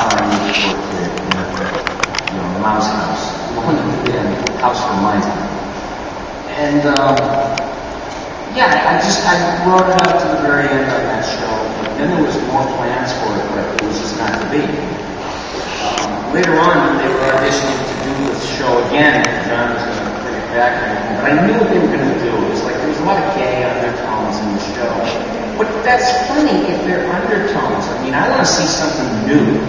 I moved to work here, Mom's house. One of the house for mine. And, I brought it up to the very end of that show. But then there was more plans for it, but it was just not to be. Later on, they were auditioning to do this show again. John was going to bring it back, but I knew what they were going to do. It was like there was a lot of gay undertones in the show. But that's funny if they're undertones. I mean, I want to see something new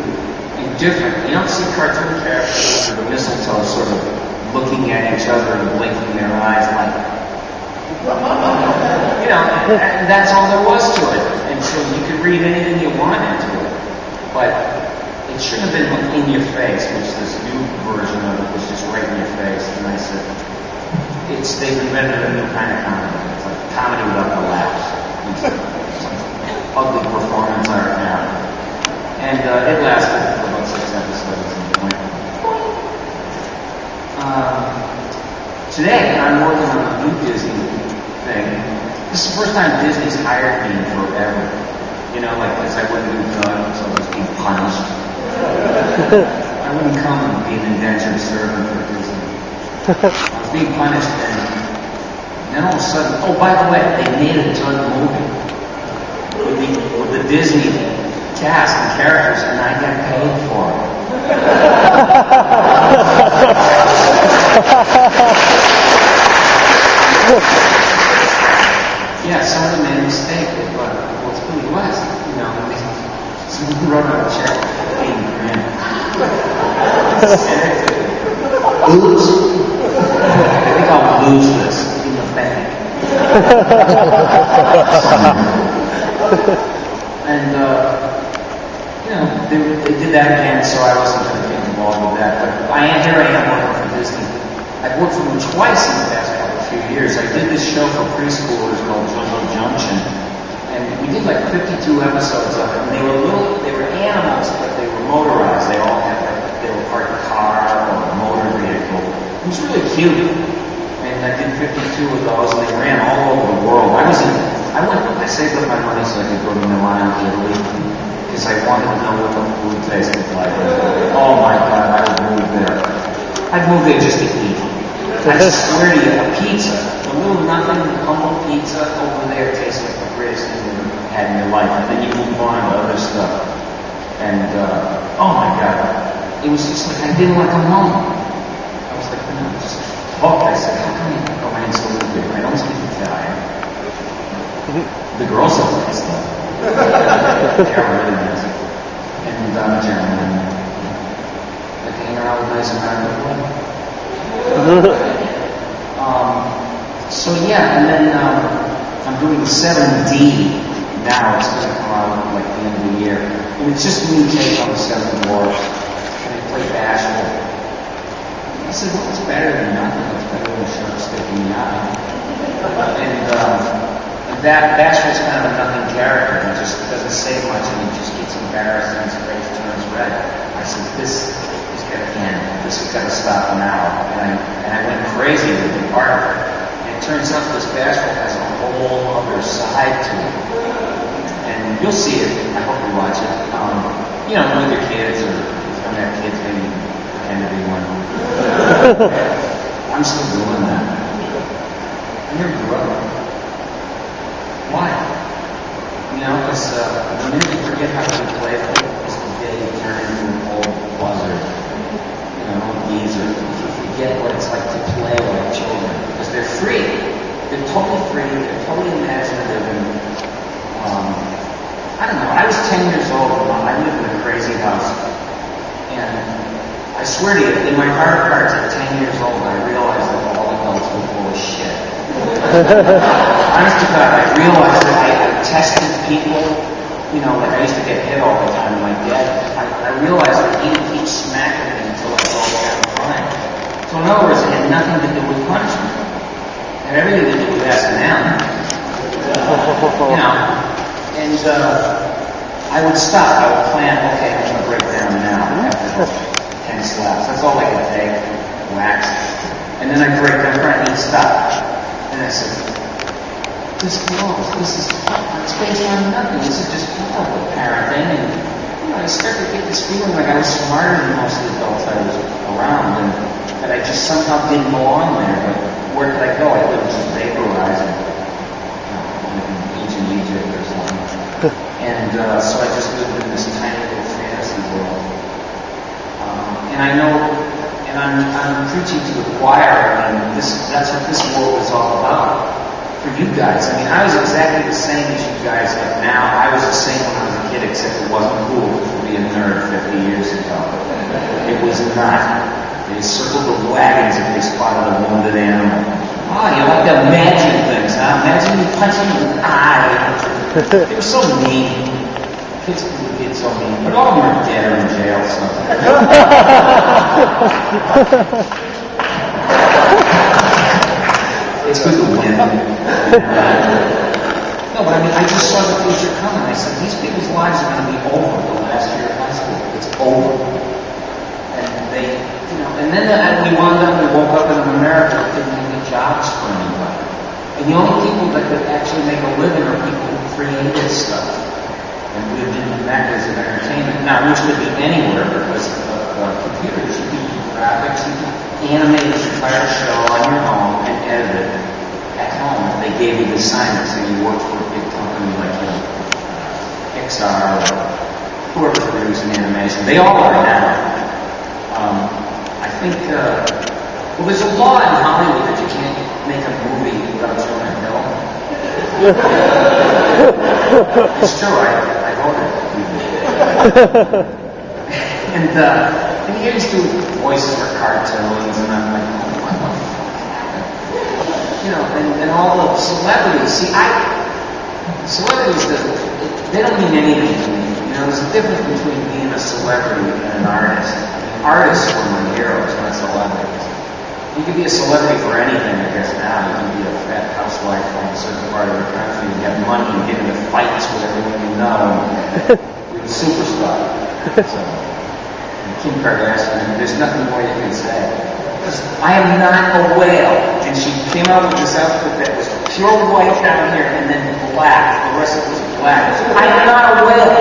and different. You don't see cartoon characters or the mistletoe sort of looking at each other and blinking their eyes like, and that's all there was to it. And so you could read anything you wanted into it. But it shouldn't have been in your face, which this new version of it was just right in your face. And I said, they've invented a new kind of comedy. It's like comedy without the laughs. Ugly performance art now. And it lasted for about 6 episodes. Today, I'm working on a new Disney thing. This is the first time Disney's hired me in forever. Because I wouldn't do drugs, so I was being punished. I wouldn't come and be an indentured servant for Disney. I was being punished, and then all of a sudden, oh, by the way, they made a Doug movie with the Disney cast and characters, and I got paid for it. Yeah, somebody made a mistake with what's Billy West. Someone wrote out a check for $80,000. Oops. I think I'll lose this in the bank. And, they did that again, so I wasn't going to get involved with that. But here I am working for Disney. I've worked for them twice in the past few years. I did this show for preschoolers called Jungle Junction, and we did like 52 episodes of it. And they were animals, but they were motorized. They all had they were part car or motor vehicle. It was really cute. And I did 52 of those, and they ran all over the world. I saved up my money so I could go to Milan, Italy, because I wanted to know what the food tasted like. Oh my God, I would move there. I'd move there just to eat. I swear to you, a pizza, a little nothing, humble pizza over there tastes like the greatest thing you've ever had in your life. And then you move on to other stuff. And, oh my God, it was just like I didn't want to come home. I was like, just hooked. I said, how come you go in so good? I don't speak Italian. The girls are nice though. They're really nice. And I'm a German. Like hanging around with nice American people. And then I'm doing 7D now. It's going to come out like the end of the year. And it's just a new take on the Seven Dwarfs. And I play Bashful. I said, well, it's better than nothing. It's better than a shark sticking in the eye. And that Bashful's kind of a nothing character. He just doesn't say much, and he just gets embarrassed and his face turns red. I said, this has got to end. This has got to stop now. And I went crazy with the part. And it turns out this Bashful has a whole other side to it. And you'll see it. I hope you watch it. With your kids, or if you don't have kids, maybe pretend to be one. I'm still doing that. I never grew up. Why? Because the minute you forget how to be playful, is the day you turn into an old buzzard. Geezer. You forget what it's like to play like children. Because they're free. They're totally free. They're totally imaginative. And, I don't know. I was 10 years old. I lived in a crazy house. And I swear to you, in my car cards at 10 years old, I realized that all adults were full of shit. Honest to God, I realized that I tested people, like I used to get hit all the time with my dad. I realized that he would keep smacking me until I broke down crying. So in other words, it had nothing to do with punishment. It had everything to do with S&M. And I would stop. I would plan, okay, I'm going to break down now after 10 slaps. That's all I could take, wax. And then I'd break down, and he'd stop. And I said, this blows. This is based on nothing. This is just horrible parenting. And, I started to get this feeling like I was smarter than most of the adults I was around, and that I just somehow didn't belong there. But where could I go? I couldn't just vaporize and live in ancient Egypt or something. And so I just lived in this tiny little fantasy world. And I know, and I'm preaching to the choir, and that's what this world is all about. For you guys, I mean, I was exactly the same as you guys like now. I was the same when I was a kid, except it wasn't cool to be a nerd 50 years ago. It was not. They circled the wagons if they spotted a wounded animal. Oh, you like to imagine things, huh? Imagine you punching an eye. They were so mean. Kids would get so mean. But all of them are dead or in jail, so. It's good to win. No, but I mean, I just saw the future coming. I said, these people's lives are going to be over the last year of high school. It's over. And they, and then we wound up, we woke up in America that didn't have any jobs for anybody. And the only people that could actually make a living are people who created stuff and lived in the meccas of entertainment. Now, which could be anywhere because of computers. You can do graphics, you can animate this entire show on your own and edit it at home. They gave you the assignment, so you work for a big company like Pixar or whoever's producing animation. They all are now. I think, well, there's a law in Hollywood that you can't make a movie without showing a film. It's true, I voted. And he used to do voices for cartoons, and I'm like, and all the celebrities. See, celebrities, they don't mean anything to me. There's a difference between being a celebrity and an artist. Artists were my heroes, not celebrities. You can be a celebrity for anything, I guess, now. You can be a fat housewife from a certain part of the country, and have money, and get into fights with everyone you know, and you're a superstar. So, Kim Kardashian, there's nothing more you can say. I am not a whale. And she came out with this outfit that was pure white down here and then black. The rest of it was black. I am not a whale.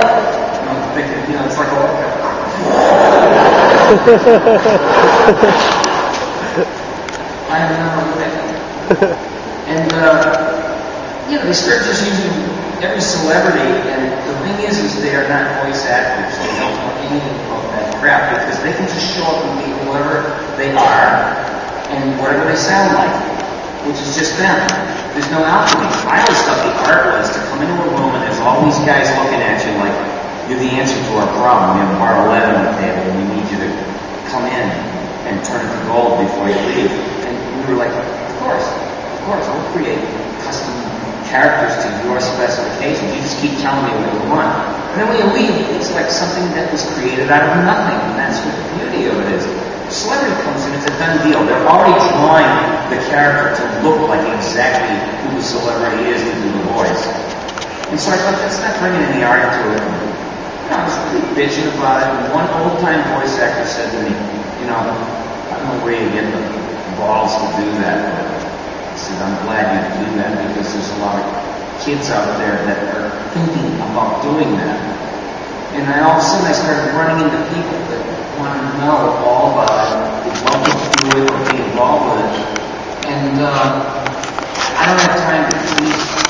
I'm thinking, it's like I am not a whale. And, they start just using every celebrity, and the thing is they are not voice actors. They don't know anything about that crap because they can just show up and be whoever they are and whatever they sound like, which is just them. There's no alchemy. I always thought the art was to come into a room and there's all these guys looking at you like you're the answer to our problem. We have bar 11 on the table and we need you to come in and turn it to gold before you leave. And we were like, of course, I'll create custom characters to your specifications. You just keep telling me what you want. And then when you leave, it's like something that was created out of nothing. And that's what the beauty of it is. Celebrity comes in, it's a done deal. They're already drawing the character to look like exactly who the celebrity is to do the voice. And so I thought, that's not bringing any art to it. I was really bitching about it. And one old-time voice actor said to me, I don't know where you get the balls to do that, but I said, I'm glad you do that because there's a lot of kids out there that are thinking about doing that. And then all of a sudden I started running into people that want to know all about it, would love to do it or be involved with it. And I don't have time to teach